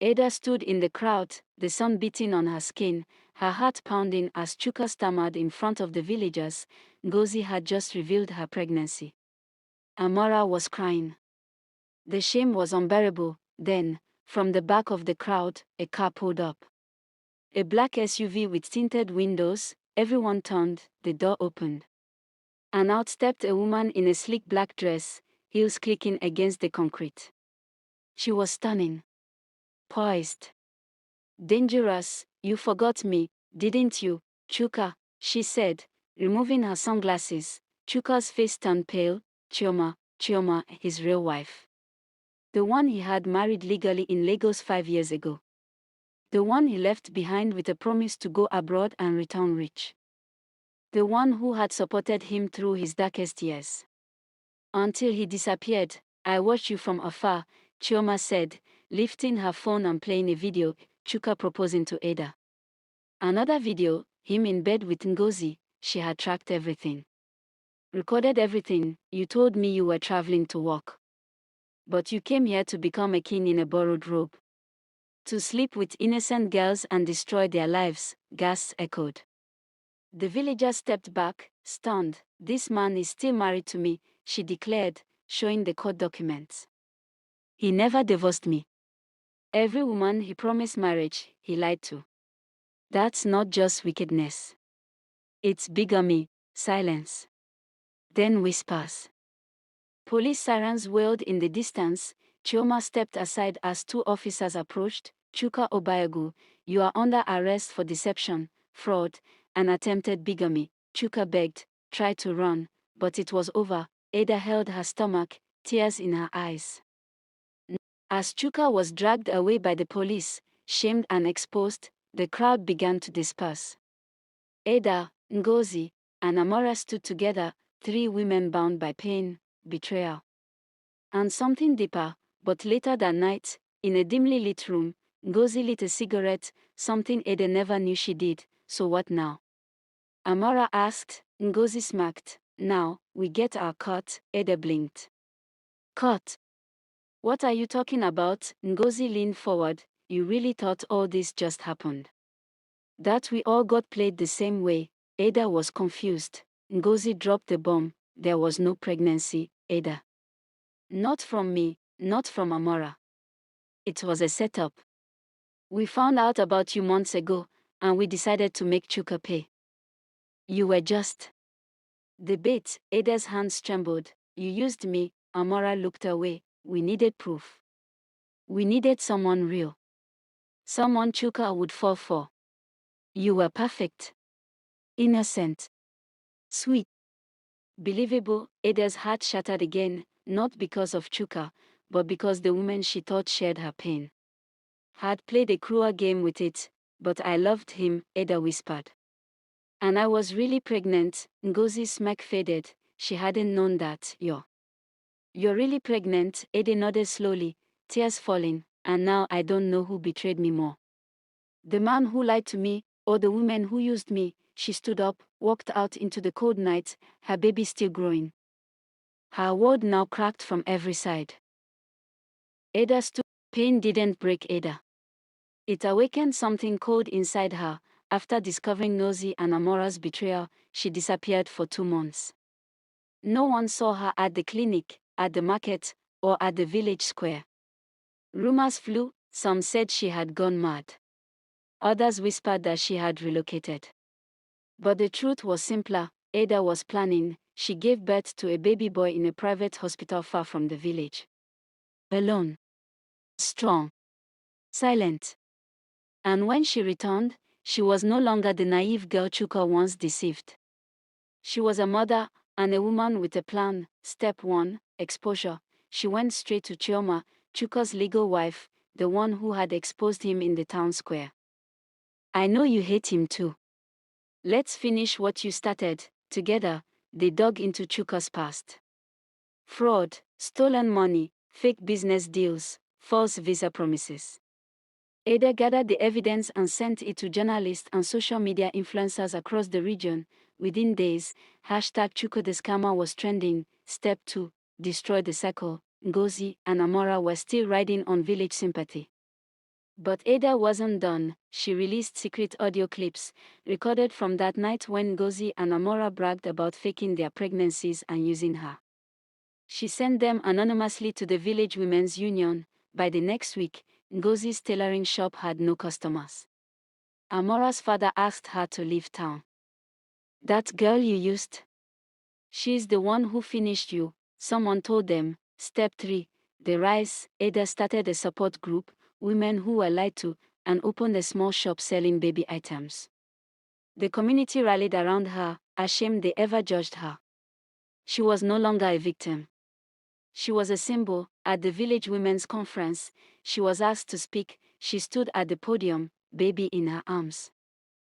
Ada stood in the crowd, the sun beating on her skin, her heart pounding as Chuka stammered in front of the villagers. Ngozi had just revealed her pregnancy. Amora was crying. The shame was unbearable. Then, from the back of the crowd, a car pulled up. A black SUV with tinted windows. Everyone turned, the door opened. And out stepped a woman in a sleek black dress, heels clicking against the concrete. She was stunning. Poised. Dangerous. You forgot me, didn't you, Chuka? She said, removing her sunglasses. Chuka's face turned pale. Chioma, his real wife. The one he had married legally in Lagos 5 years ago. The one he left behind with a promise to go abroad and return rich. The one who had supported him through his darkest years. Until he disappeared. I watched you from afar, Chioma said, lifting her phone and playing a video, Chuka proposing to Ada. Another video, him in bed with Ngozi. She had tracked everything. Recorded everything. You told me you were traveling to work. But you came here to become a king in a borrowed robe. To sleep with innocent girls and destroy their lives, Gas echoed. The villager stepped back, stunned. This man is still married to me, she declared, showing the court documents. He never divorced me. Every woman he promised marriage, he lied to. That's not just wickedness. It's bigamy. Silence. Then whispers. Police sirens wailed in the distance. Chioma stepped aside as two officers approached. Chuka Obayagu, you are under arrest for deception, fraud, and attempted bigamy. Chuka begged, tried to run, but it was over. Ada held her stomach, tears in her eyes. As Chuka was dragged away by the police, shamed and exposed, the crowd began to disperse. Ada, Ngozi, and Amora stood together, three women bound by pain, betrayal, and something deeper. But later that night, in a dimly lit room, Ngozi lit a cigarette, something Ada never knew she did. So what now? Amora asked. Ngozi smirked. Now, we get our cut. Ada blinked. Cut? What are you talking about? Ngozi leaned forward. You really thought all this just happened? That we all got played the same way? Ada was confused. Ngozi dropped the bomb. There was no pregnancy, Ada. Not from me, not from Amora. It was a setup. We found out about you months ago, and we decided to make Chuka pay. You were just. The bait. Ada's hands trembled. You used me. Amora looked away. We needed proof. We needed someone real. Someone Chuka would fall for. You were perfect. Innocent. Sweet. Believable. Ada's heart shattered again, not because of Chuka, but because the woman she thought shared her pain had played a cruel game with it. But I loved him, Ada whispered. And I was really pregnant. Ngozi's smirk faded. She hadn't known that. You're really pregnant, Ada nodded slowly, tears falling. And now I don't know who betrayed me more. The man who lied to me, or the woman who used me. She stood up, walked out into the cold night, her baby still growing. Her world now cracked from every side. Ada stood. Pain didn't break Ada. It awakened something cold inside her. After discovering Ngozi and Amora's betrayal, she disappeared for 2 months. No one saw her at the clinic, at the market, or at the village square. Rumors flew. Some said she had gone mad. Others whispered that she had relocated. But the truth was simpler. Ada was planning. She gave birth to a baby boy in a private hospital far from the village. Alone. Strong. Silent. And when she returned, she was no longer the naive girl Chuka once deceived. She was a mother, and a woman with a plan. Step 1, exposure. She went straight to Chioma, Chuka's legal wife, the one who had exposed him in the town square. I know you hate him too. Let's finish what you started. Together, they dug into Chuka's past. Fraud, stolen money, fake business deals, false visa promises. Ada gathered the evidence and sent it to journalists and social media influencers across the region. Within days, #Chuka the scammer was trending. Step 2, destroy the circle. Ngozi and Amora were still riding on village sympathy. But Ada wasn't done. She released secret audio clips, recorded from that night when Ngozi and Amora bragged about faking their pregnancies and using her. She sent them anonymously to the Village Women's Union. By the next week, Ngozi's tailoring shop had no customers. Amora's father asked her to leave town. "That girl you used? She's the one who finished you," someone told them. Step 3. The rise. Ada started a support group, women who were lied to, and opened a small shop selling baby items. The community rallied around her, ashamed they ever judged her. She was no longer a victim. She was a symbol. At the Village Women's Conference, she was asked to speak. She stood at the podium, baby in her arms.